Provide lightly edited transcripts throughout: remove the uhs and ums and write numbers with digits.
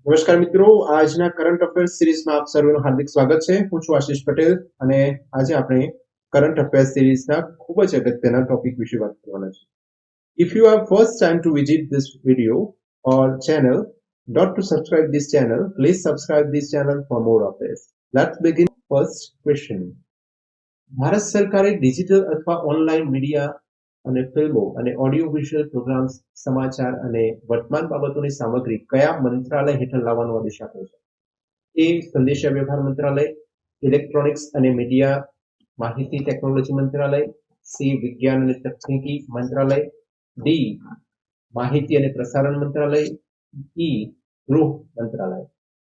નમસ્કાર મિત્રો, આજના કરંટ અફેર્સ સિરીઝમાં આપ સર્વેનું હાર્દિક સ્વાગત છે. હું છું આશીષ પટેલ અને આજે આપણે કરંટ અફેર્સ સિરીઝના ખૂબ જ અગત્યના ટોપિક વિશે વાત કરવાના છે. If you are first time to visit this video or channel, not to subscribe this channel, please subscribe this channel for more updates. Let's begin first question. Bharat સરકારે ડિજિટલ અથવા online media અને ફિલ્મો અને audio visual programs, સમાચાર અને વર્તમાન બાબતોની સામગ્રી કયા મંત્રાલય હેઠળ લાવવાનો આદેશ આપ્યો છે? એ સંદેશા વ્યવહાર મંત્રાલય, ઇલેક્ટ્રોનિક્સ અને મીડિયા માહિતી ટેકનોલોજી મંત્રાલય, સી વિજ્ઞાન અને તકનીકી મંત્રાલય, ડી માહિતી અને પ્રસારણ મંત્રાલય, ઈ ગૃહ મંત્રાલય.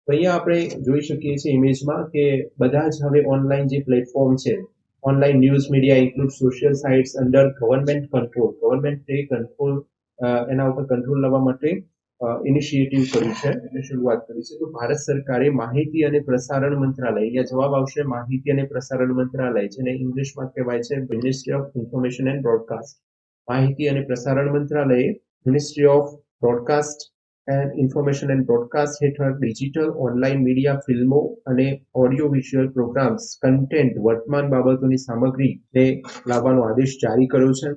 તો અહીંયા આપણે જોઈ શકીએ છીએ ઇમેજમાં કે બધા જ હવે ઓનલાઈન જે પ્લેટફોર્મ છે, online news media include social sites under government control. Government control એના ઉપર કંટ્રોલ લાવવા માટે ઇનિશિયેટિવ કર્યું છે એટલે શરૂઆત કરી છે. તો ભારત સરકારે માહિતી અને પ્રસારણ મંત્રાલય, અહીંયા જવાબ આવશે માહિતી અને પ્રસારણ મંત્રાલય, જેને ઇંગ્લિશમાં કહેવાય છે ministry of information and broadcast. માહિતી અને પ્રસારણ મંત્રાલયે ministry of broadcast and information and broadcast હેઠળ ડિજિટલ ઓનલાઈન મીડિયા, ફિલ્મો અને ઓડિયો વિઝ્યુઅલ પ્રોગ્રામ્સ, કન્ટેન્ટ, વર્તમાન બાબતોની સામગ્રીને લાવવાનો આદેશ જારી કર્યો છે.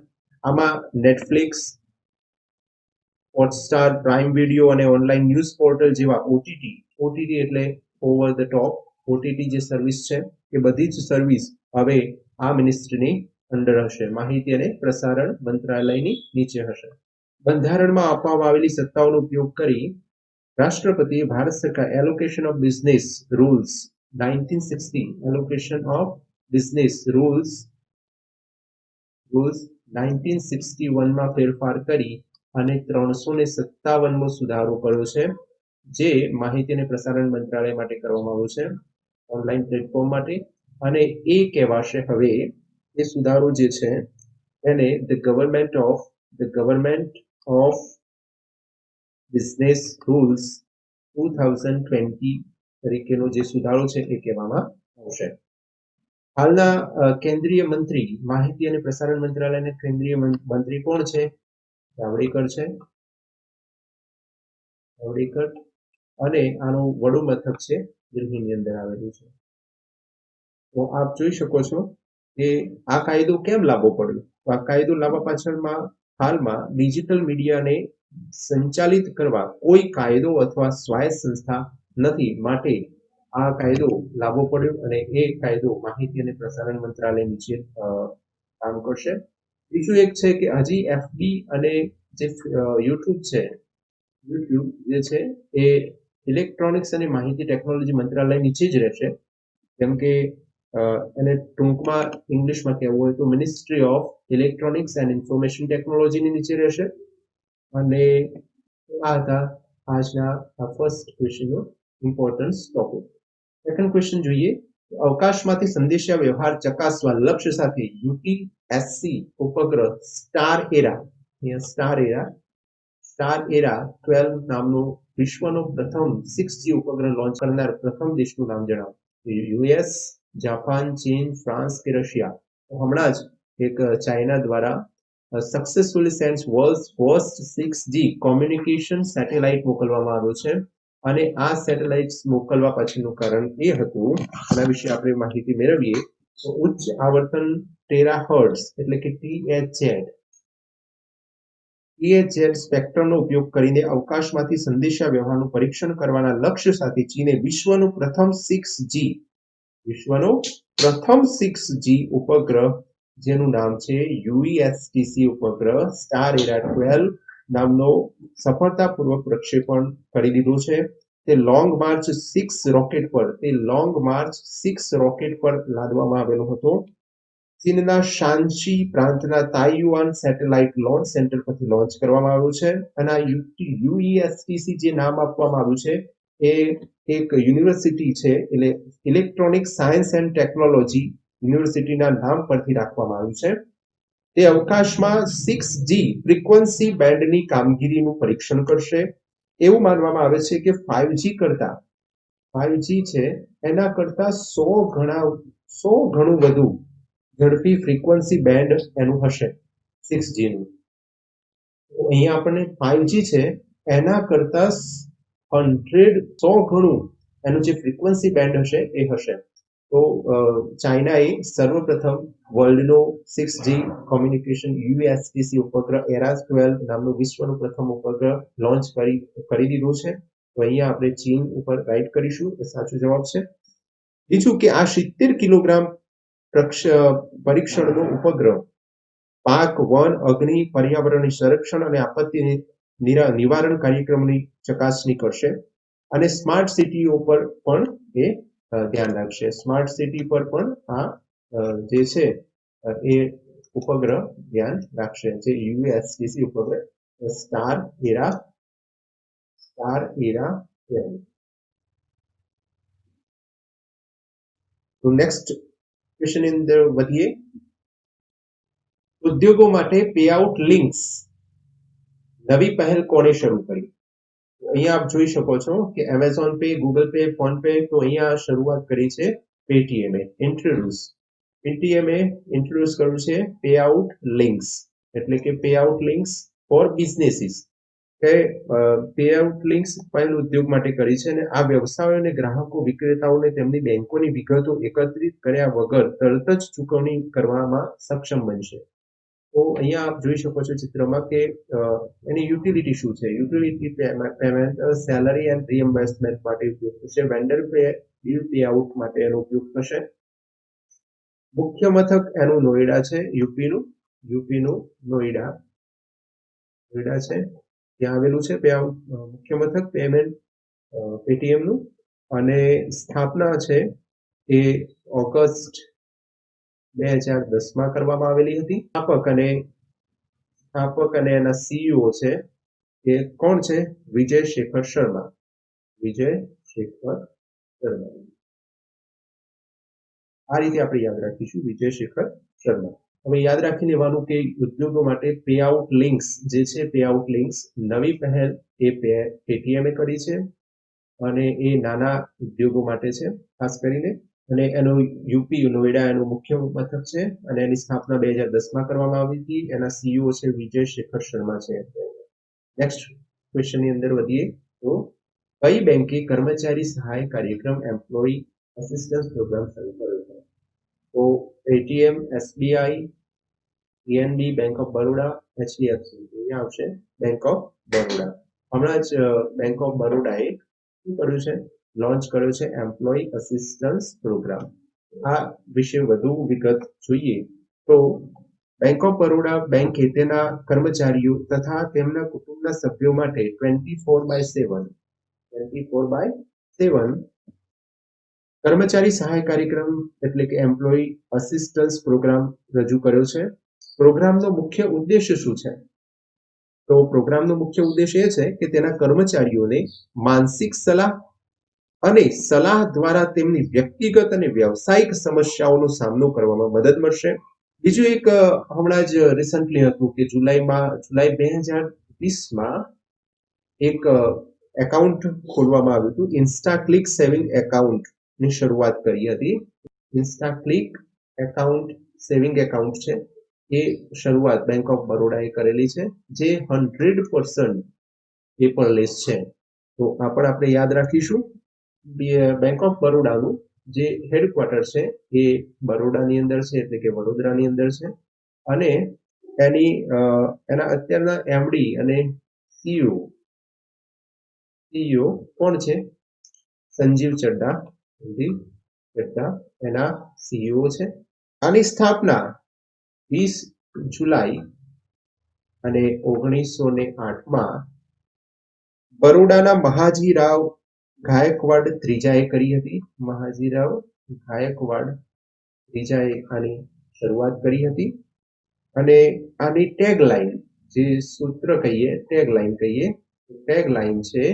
આમાં નેટફ્લિક્સ, હોટસ્ટાર, પ્રાઇમ વિડીયો અને ઓનલાઈન ન્યૂઝ પોર્ટલ જેવા ઓટીટી એટલે ઓવર ધ ટોપ ઓટીટી જે સર્વિસ છે એ બધી જ સર્વિસ હવે આ મિનિસ્ટ્રીની અંડર હશે, માહિતી અને પ્રસારણ મંત્રાલયની નીચે હશે. બંધારણમાં આપવામાં આવેલી સત્તાઓનો ઉપયોગ કરી રાષ્ટ્રપતિએ ભારત સરકાર allocation of business rules 1960 allocation of business rules 1961માં ફેરફાર કરી અને 357મો સુધારો કર્યો છે, જે માહિતી અને પ્રસારણ મંત્રાલય માટે કરવામાં આવ્યો છે, ઓનલાઈન પ્લેટફોર્મ માટે. અને એ કહેવાશે હવે એ સુધારો જે છે એને the government of business rules 2020 તરીકેનો જે સુધારો છે એ કહેવામાં આવશે. હાલના કેન્દ્રીય મંત્રી, માહિતી અને પ્રસારણ મંત્રાલયના કેન્દ્રીય મંત્રી કોણ છે? જાવડેકર છે, જાવડેકર. અને આનું વડું મથક છે દિલ્હીની અંદર આવેલું છે. તો આપ જોઈ શકો છો કે આ કાયદો કેમ લાવવો પડ્યો? તો આ કાયદો લાવવા પાછળમાં હાલમાં ડિજિટલ મીડિયાને સંચાલિત કરવા કોઈ કાયદો અથવા સ્વાયત્ત સંસ્થા નથી, માટે આ કાયદો લાવવો પડ્યો અને એ કાયદો માહિતી અને પ્રસારણ મંત્રાલય નીચે કામ કરશે. બીજું એક છે કે હજી એફબી અને જે યુટ્યુબ છે જે છે એ ઇલેક્ટ્રોનિક્સ અને માહિતી ટેકનોલોજી મંત્રાલય નીચે જ રહેશે, કેમ કે એને ટૂંકમાં ઇંગ્લિશમાં કહેવું હોય તો ministry of electronics and information ટેકનોલોજીની નીચે રહેશે. અને આ હતા આજના ફર્સ્ટ ક્વેશ્ચનનો ઇમ્પોર્ટન્સ ટોપિક. સેકન્ડ ક્વેશ્ચન જોઈએ. અવકાશમાંથી સંદેશા વ્યવહાર ચકાસવા લક્ષ્ય સાથે યુટીએસસી ઉપગ્રહ સ્ટાર એરા 12 નામનો વિશ્વનો પ્રથમ 6G ઉપગ્રહ લોન્ચ કરનાર પ્રથમ દેશનું નામ જણાવો. યુએસ, જાપાન, ચીન, ફ્રાન્સ કે રશિયા? હમણાં જ એક ચાઇના દ્વારા successfully send world's first 6G communication satellite મોકલવામાં આવ્યો છે. અને આ સેટેલાઇટ્સ મોકલવા પાછળનું કારણ એ હતું, આના વિશે આપણે માહિતી મેળવીએ તો ઉચ્ચ આવર્તન ટેરાહર્ટ્ઝ એટલે કે ટીએચઝેડ સ્પેક્ટ્રમનો ઉપયોગ કરીને અવકાશમાંથી સંદેશા વ્યવહારનું પરીક્ષણ કરવાના લક્ષ્ય સાથે ચીને વિશ્વનું પ્રથમ 6G ઉપગ્રહ, જેનું નામ છે યુઈએસટીસી ઉપગ્રહ સ્ટાર એરા 12 નામનો સફળતાપૂર્વક પ્રક્ષેપણ કરી દીધું છે. તે લોંગ માર્ચ 6 રોકેટ પર લાદવામાં આવેલો હતો. ચીનના શાન્શી પ્રાંતના તાઇયુઆન સેટેલાઇટ લોન્ચ સેન્ટર પરથી લોન્ચ કરવામાં આવ્યું છે. અને આ યુઈએસટીસી જે નામ આપવામાં આવ્યું છે એ એક યુનિવર્સિટી છે, એટલે ઇલેક્ટ્રોનિક સાયન્સ એન્ડ ટેકનોલોજી યુનિવર્સિટીના નામ પરથી રાખવામાં આવ્યું છે. તે અવકાશમાં 6G ફ્રીક્વન્સી બેન્ડની કામગીરીનું પરીક્ષણ કરશે. એવું માનવામાં આવે છે કે 5G છે એના કરતા 100 ગણું વધુ ઝડપી ફ્રીક્વન્સી બેન્ડ એનું હશે 6G નું. અહીંયા આપણને 5G છે એના કરતા 100 ગણું એનું જે ફ્રીક્વન્સી બેન્ડ હશે એ હશે. તો ચાઇનાએ સર્વપ્રથમ વર્લ્ડનો 6G કોમ્યુનિકેશન યુએસટીસી ઉપગ્રહ એરાસ 12 નામનું વિશ્વનું પ્રથમ ઉપગ્રહ લોન્ચ કરી દીધું છે. તો અહીંયા આપણે ચીન ઉપર રાઈટ કરીશું, એ સાચો જવાબ છે. બીજું કે આ 70 કિલોગ્રામ પરીક્ષણનો ઉપગ્રહ પાક, વન, અગ્નિ, પર્યાવરણની સંરક્ષણ અને આપત્તિ નિવારણ કાર્યક્રમની ચકાસણી કરશે અને સ્માર્ટ સિટીઓ પર પણ એ ધ્યાન રાખશે. સ્માર્ટ સિટી પર પણ આ જે છે એ ઉપગ્રહ ધ્યાન રાખશે, જે યુએસટીસી ઉપગ્રહ સ્ટાર એરા તો નેક્સ્ટ ક્વેશ્ચન ની અંદર વધીએ. ઉદ્યોગો માટે પેઆઉટ લિંક્સ નવી પહેલ કોણે શરૂ કરી? અહીંયા આપ જોઈ શકો છો કે Amazon pay, Google pay, phone pay, તો અહીંયા શરૂઆત કરી છે પેટીએમે. પેટીએમે ઇન્ટ્રોડ્યુસ કર્યું છે પેઆઉટ લિંક્સ, એટલે કે પેઆઉટ લિંક્સ ફોર બિઝનેસીસ. કે પેઆઉટ લિંક્સ પહેલ ઉદ્યોગ માટે કરી છે અને આ વ્યવસાયો અને ગ્રાહકો, વિક્રેતાઓને તેમની બેંકોની વિગતો એકત્રિત કર્યા વગર તરત જ ચૂકવણી કરવામાં સક્ષમ બનશે. તો અહીંયા આપ જોઈ શકો છો ચિત્રમાં કે એની યુટિલિટી શું છે. Utility payment, salary and reimbursement માટે ઉપયોગ થશે. વેન્ડર બિલ પેઆઉટ માટે એનો ઉપયોગ થશે. મુખ્ય મથક એનું નોઈડા છે, યુપીનું નોઈડા છે, ત્યાં આવેલું છે મુખ્ય મથક પેટીએમ નું. અને સ્થાપના છે એ ઓગસ્ટ 2010 કરવામાં આવેલી હતી. સ્થાપક અને એના સીઈઓ છે એ કોણ છે? વિજય શેખર શર્મા. આ રીતે આપણે યાદ રાખીશું, વિજય શેખર શર્મા. હવે યાદ રાખી લેવાનું કે ઉદ્યોગો માટે પેઆઉટ લિંક્સ જે છે, પેઆઉટ લિંક્સ નવી પહેલ એ પેટીએમે કરી છે અને એ નાના ઉદ્યોગો માટે છે ખાસ કરીને. અને એનો યુપી નોઈડા એનું મુખ્ય મથક છે અને એની સ્થાપના 2010 કરવામાં આવી હતી. એના સીઈઓ છે વિજય શેખર શર્મા છે. નેક્સ્ટ ક્વેશ્ચન ની અંદર વધીએ તો કઈ બેંકે કર્મચારી સહાય કાર્યક્રમ એમ્પ્લોયી અસિસ્ટન્સ પ્રોગ્રામ શરૂ કર્યો છે? તો Paytm, SBI, PNB, bank of Baroda, HDFC. અહીંયા આવશે બેંક ઓફ બરોડા. હમણાં જ બેંક ઓફ બરોડાએ શું કર્યું છે? લોન્ચ કર્યો છે એમ્પ્લોયી અસિસ્ટન્સ પ્રોગ્રામ. આ વિશે વધુ વિગત જોઈએ તો બેંક ઓફ બરોડા બેંકે તેના કર્મચારીઓ તથા તેમના કુટુંબના સભ્યો માટે 24/7 કર્મચારી સહાય કાર્યક્રમ એટલે કે એમ્પ્લોયી અસિસ્ટન્સ પ્રોગ્રામ રજૂ કર્યો છે. પ્રોગ્રામનો મુખ્ય ઉદ્દેશ્ય શું છે? તો પ્રોગ્રામનો મુખ્ય ઉદ્દેશ્ય એ છે કે તેના કર્મચારીઓને માનસિક સલાહ અને સલાહ દ્વારા તેમની વ્યક્તિગત અને વ્યવસાયિક સમસ્યાઓનો સામનો કરવામાં મદદ મળશે. બીજું એક હમણાં જ રિસન્ટલી હતું કે જુલાઈ 2020માં એક એકાઉન્ટ ખોલવામાં આવ્યું હતું. ઇન્સ્ટાક્લિક સેવિંગ એકાઉન્ટ ની શરૂઆત કરી હતી. ઇન્સ્ટાક્લિક સેવિંગ એકાઉન્ટ છે એ શરૂઆત બેંક ઓફ બરોડાએ કરેલી છે, જે 100% પેપરલેસ છે. તો આ પણ આપણે યાદ રાખીશું. બેંક ઓફ બરોડાનું જે હેડક્વાર્ટર છે એ બરોડાની અંદર છે, એટલે કે વડોદરાની અંદર છે. અને એના અત્યારના એમડી અને સીઈઓ કોણ છે? સંજીવ ચડ્ડા એના સીઈઓ છે. આની સ્થાપના 20 જુલાઈ અને 1908માં બરોડાના મહાજીરાવ ગાયકવાડ ત્રીજાએ કરી હતી. મહાજીરાવ ગાયકવાડ ત્રીજાએ આની શરૂઆત કરી હતી. અને આની ટેગલાઈન, જે સૂત્ર કહીએ, ટેગલાઈન છે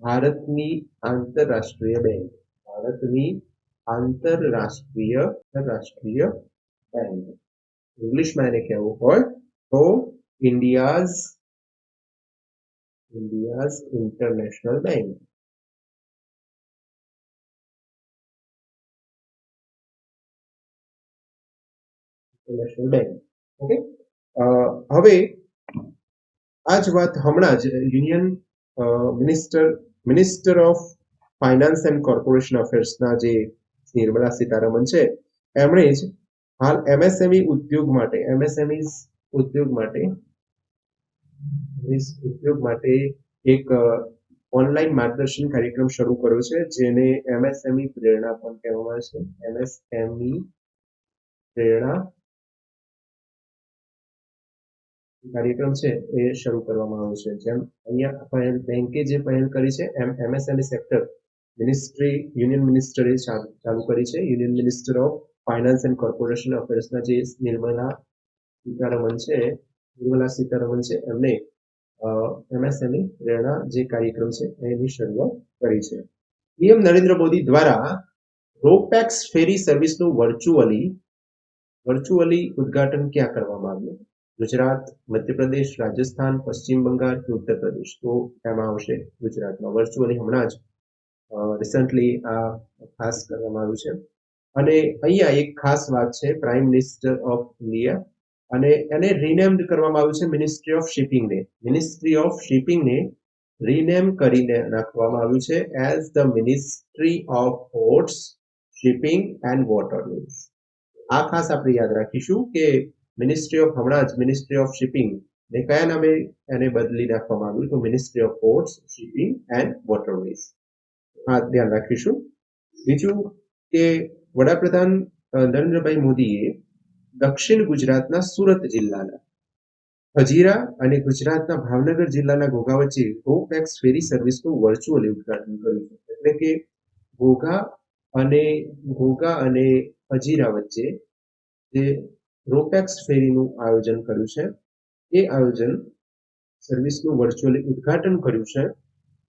ભારતની આંતરરાષ્ટ્રીય બેંક. બેંક ઇંગ્લિશમાં એને કહેવું હોય તો ઇન્ડિયાઝ ઇન્ટરનેશનલ બેંક. ઓકે. હવે આ જ વાત હમણાં જ union minister minister of finance and corporation અફેર્સના જે નિર્મલા સીતારમણ છે એમણે જ હાલ એમએસએમઈ ઉદ્યોગ માટે એક ઓનલાઈન માર્ગદર્શન કાર્યક્રમ શરૂ કર્યો છે જેને એમએસએમઈ પ્રેરણા પણ કહેવામાં આવે છે. એમએસએમઈ પ્રેરણા કાર્યક્રમ છે એ શરૂ કરવામાં આવ્યો છે. જેમ અહીંયા બેંકે જે પહેલ કરી છે એમ એમએસએમઈ સેક્ટર યુનિયન મિનિસ્ટરે ચાલુ કરી છે. Union minister of finance and corporation અફેર્સના જે નિર્મલા સીતારમણ છે એમને એમએસએમઈ પ્રેરણા જે કાર્યક્રમ છે એની શરૂઆત કરી છે. પીએમ નરેન્દ્ર મોદી દ્વારા રોપેક્સ ફેરી સર્વિસનું વર્ચ્યુઅલી ઉદ્ઘાટન ક્યાં કરવામાં આવ્યું? ગુજરાત, મધ્યપ્રદેશ, રાજસ્થાન, પશ્ચિમ બંગાળ કે ઉત્તર પ્રદેશ? તો એમાં આવશે ગુજરાતમાં. વર્ચ્યુઅલી હમણાં જ રિસન્ટલી આ ખાસ કરવામાં આવ્યું છે. અને અહીંયા એક ખાસ વાત છે, પ્રાઇમ મિનિસ્ટર ઓફ ઇન્ડિયા અને એને રિનેમ્ડ કરવામાં આવ્યું છે મિનિસ્ટ્રી ઓફ શિપિંગને રિનેમ કરીને નાખવામાં આવ્યું છે as the ministry of ports, shipping and waterways. આ ખાસ આપણે યાદ રાખીશું કે મિનિસ્ટ્રી ઓફ શિપિંગ ને કયા નામે એને બદલી નાખવામાં આવ્યું? તો ministry of ports, shipping and waterways. આ ધ્યાન રાખીશું. બીજું કે વડાપ્રધાન નરેન્દ્રભાઈ મોદીએ દક્ષિણ ગુજરાતના સુરત જિલ્લાના હજીરા અને ગુજરાતના ભાવનગર જિલ્લાના ઘોઘા વચ્ચે રોપેક્સ ફેરી સર્વિસનું વર્ચ્યુઅલી ઉદ્ઘાટન કર્યું છે. એટલે કે ઘોઘા અને હજીરા વચ્ચે જે રોપેક્સ ફેરીનું આયોજન કર્યું છે એ આયોજન સર્વિસનું વર્ચ્યુઅલી ઉદ્ઘાટન કર્યું છે.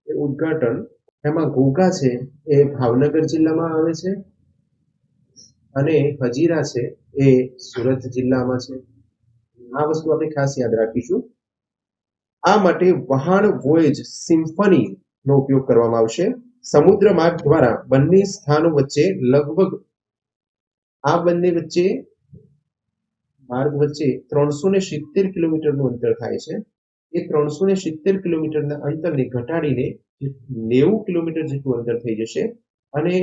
એ ઉદ્ઘાટન એમાં ઘોઘા છે એ ભાવનગર જિલ્લામાં આવે છે અને હજીરા છે એ સુરત જિલ્લામાં છે. આ વસ્તુ આપણે ખાસ યાદ રાખીશું. આ માટે વહાણ વોયેજ સિમ્ફની નો ઉપયોગ કરવામાં આવશે. સમુદ્ર માર્ગ દ્વારા બંને સ્થાનો વચ્ચે લગભગ 370 કિલોમીટરનું અંતર થાય છે. એ 370 કિલોમીટરના અંતરને ઘટાડીને 90 કિલોમીટર જેટલું અંતર થઈ જશે અને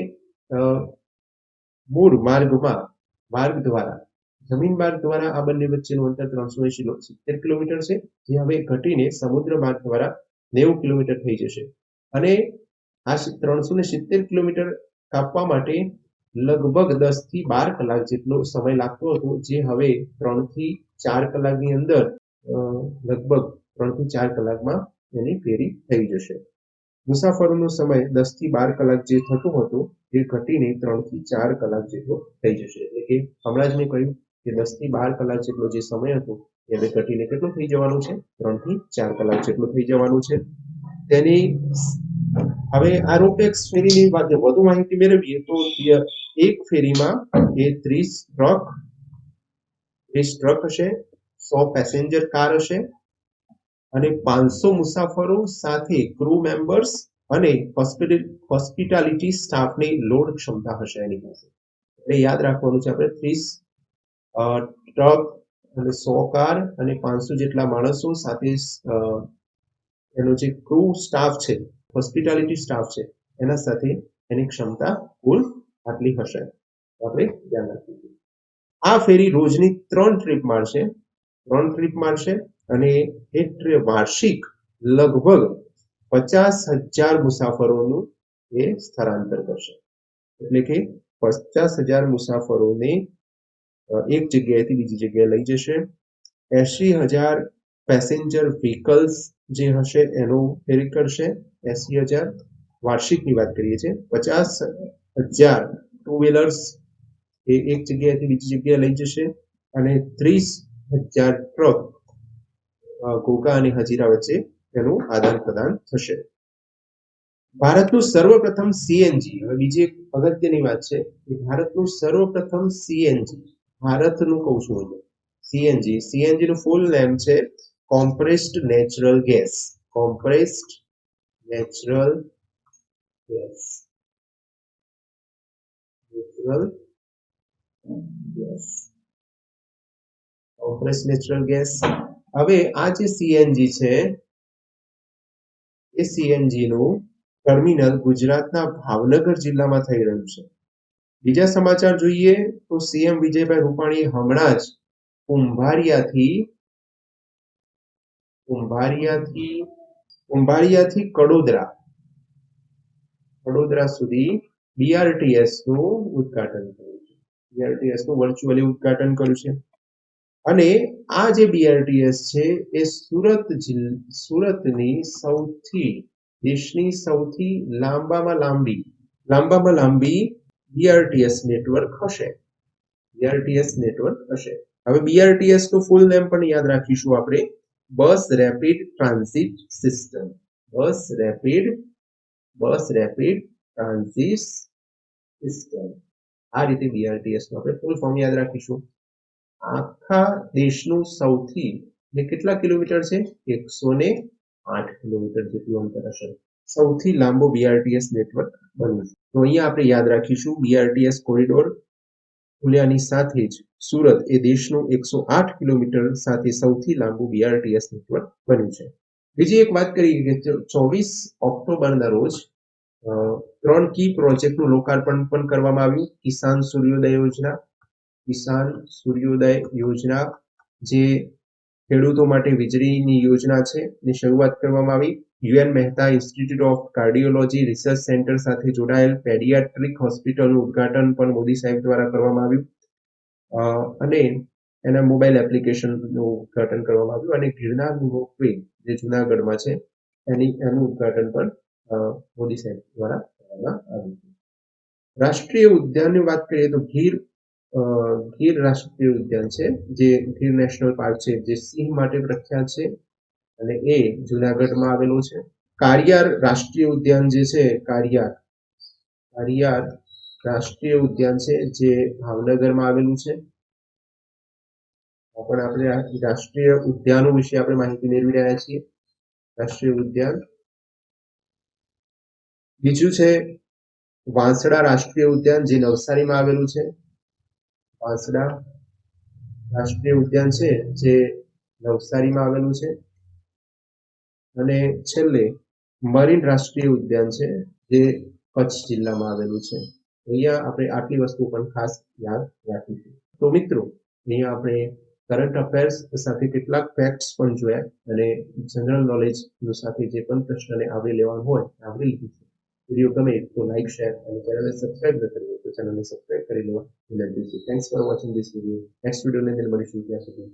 મૂળ જમીન માર્ગ દ્વારા આ બંને વચ્ચેનું અંતર 370 કિલોમીટર છે, જે હવે ઘટીને સમુદ્ર માર્ગ દ્વારા 90 કિલોમીટર થઈ જશે. અને આ 370 કિલોમીટર કાપવા માટે લગભગ 10 થી 12 કલાક જેટલો સમય લાગતો હતો, જે હવે 3 થી 4 કલાકની અંદર લગભગ 3 થી 4 કલાકમાં એની ફેરી થઈ જશે. મુસાફરોનો સમય 10 થી 12 કલાક જે થતો હતો એ ઘટીને 3 થી 4 કલાક જેટલો થઈ જશે. એટલે કે હમણાં જ મેં કહ્યું કે 10 થી 12 કલાક જેટલો જે સમય હતો એ હવે ઘટીને કેટલો થઈ જવાનું છે? 3 થી 4 કલાક જેટલો થઈ જવાનું છે. તેની હવે આ રોપેક્સ ફેરીની વધુ માહિતી મેળવીએ તો એક ફેરીમાં એ 30 ટ્રક હશે, 100 પેસેન્જર કાર હશે અને 500 મુસાફરો સાથે ક્રૂ મેમ્બર્સ અને હોસ્પિટાલિટી સ્ટાફની લોડ ક્ષમતા હશે એની પાસે. એટલે યાદ રાખવાનું છે આપણે 30 ટ્રક અને 100 કાર અને 500 જેટલા માણસો સાથે એનો જે ક્રૂ સ્ટાફ છે, હોસ્પિટાલિટી સ્ટાફ છે, એના સાથે એની ક્ષમતા કુલ આટલી હશે. આપણે ધ્યાન રાખીશું. આ ફેરી રોજની 3 ટ્રીપ મારશે અને એ વાર્ષિક લગભગ 50,000 મુસાફરોનું એ સ્થળાંતર કરશે. એટલે કે 50,000 મુસાફરોને એક જગ્યાએથી બીજી જગ્યાએ લઈ જશે. 80,000 પેસેન્જર વ્હીકલ્સ જે હશે એનું ફેરી કરશે. 80,000 વાર્ષિકની વાત કરીએ છીએ. 50,000 ટુ વ્હીલર્સ એ એક જગ્યાએથી બીજી જગ્યાએ લઈ જશે અને 30,000 ટ્રક ઘોઘા અને હજીરા વચ્ચે તેનું આદાન પ્રદાન થશે. ભારતનું સર્વપ્રથમ સીએનજી, હવે બીજી એક અગત્યની વાત છે કે ભારતનું સર્વપ્રથમ ભારતનું કહું છું સીએનજી નું ફૂલ નેમ છે compressed natural gas. Compressed natural gas. હવે આ જે સીએનજી છે એ સીએનજી નું ટર્મિનલ ગુજરાતના ભાવનગર જિલ્લામાં થઈ રહ્યું છે. બીજા સમાચાર જોઈએ તો સીએમ વિજયભાઈ રૂપાણીએ હમણાં જ કુંભારિયાથી કુંભારિયાથી કુંભારિયાથી કડોદરા સુધી બીઆરટીએસ નું ઉદ્ઘાટન કર્યું છે. બીઆરટીએસ નું વર્ચ્યુઅલી ઉદ્ઘાટન કર્યું છે. અને આ જે બીઆરટીએસ છે એ સુરતની દેશની સૌથી લાંબામાં લાંબી બીઆરટીએસ નેટવર્ક હશે. હવે બીઆરટીએસ નું ફૂલ નેમ પણ યાદ રાખીશું આપણે, bus rapid transit system. Bus rapid transit system. આ રીતે બીઆરટીએસ નું આપણે ફૂલ ફોર્મ યાદ રાખીશું. આખા દેશનું સૌથી કેટલા કિલોમીટર છે? 108 કિલોમીટર જેટલું અંતર હશે. સૌથી લાંબો બીઆરટીએસ નેટવર્ક બન્યું છે. તો અહીંયા આપણે યાદ રાખીશું બીઆરટીએસ કોરિડોર ખુલ્યાની સાથે જ સુરત એ દેશનું 108 કિલોમીટર સાથે સૌથી લાંબુ બીઆરટીએસ નેટવર્ક બન્યું છે. બીજી એક વાત કરીએ કે 24 ઓક્ટોબરના રોજ 3 કી પ્રોજેક્ટનું લોકાર્પણ પણ કરવામાં આવ્યું. કિસાન સૂર્યોદય યોજના જે ખેડૂતો માટે વીજળીની યોજના છે ની શરૂઆત કરવામાં આવી. UN Mehta institute of cardiology research centre સાથે જોડાયેલ પેડિયાટ્રિક હોસ્પિટલનું ઉદ્ઘાટન પણ મોદી સાહેબ દ્વારા કરવામાં આવ્યું. અને એના મોબાઈલ એપ્લિકેશનનું ઉદ્ઘાટન કરવામાં આવ્યું. અને ગિરનાર રોપવે જે જુનાગઢમાં છે એનું ઉદ્ઘાટન પણ મોદી સાહેબ દ્વારા કરવામાં આવ્યું. રાષ્ટ્રીય ઉદ્યાનની વાત કરીએ તો ગીર રાષ્ટ્રીય ઉદ્યાન છે, જે ગીર નેશનલ પાર્ક છે, જે સિંહ માટે પ્રખ્યાત છે અને એ જુનાગઢમાં આવેલું છે. કાળિયાર રાષ્ટ્રીય ઉદ્યાન જે છે, કાળિયાર રાષ્ટ્રીય ઉદ્યાન છે જે ભાવનગરમાં આવેલું છે. પણ આપણે રાષ્ટ્રીય ઉદ્યાનો વિશે આપણે માહિતી મેળવી રહ્યા છીએ. રાષ્ટ્રીય ઉદ્યાન બીજું છે વાંસદા રાષ્ટ્રીય ઉદ્યાન, જે નવસારીમાં આવેલું છે. વાંસદા રાષ્ટ્રીય ઉદ્યાન છે જે નવસારીમાં આવેલું છે. અને છેલ્લે મરીન રાષ્ટ્રીય ઉદ્યાન છે જે કચ્છ જિલ્લામાં આવેલું છે. અહીંયા આપણે આટલી વસ્તુ પણ ખાસ યાદ રાખીશું. તો મિત્રો, અહીંયા આપણે કરંટ અફેર્સ સાથે કેટલાક ફેક્ટ્સ પણ જોયા અને જનરલ નોલેજ સાથે જે પણ પ્રશ્નને આવરી લેવાનું હોય આવરી લીધું છે. વિડીયો ગમે તો લાઈક, શેર અને ચેનલને સબસ્ક્રાઇબ ન કરી હોય તો ચેનલને સબસ્ક્રાઇબ કરી લેવા વિનંતી છે. Thanks for watching this video. Next વિડીયોની અંદર મળીશું. ત્યાં સુધી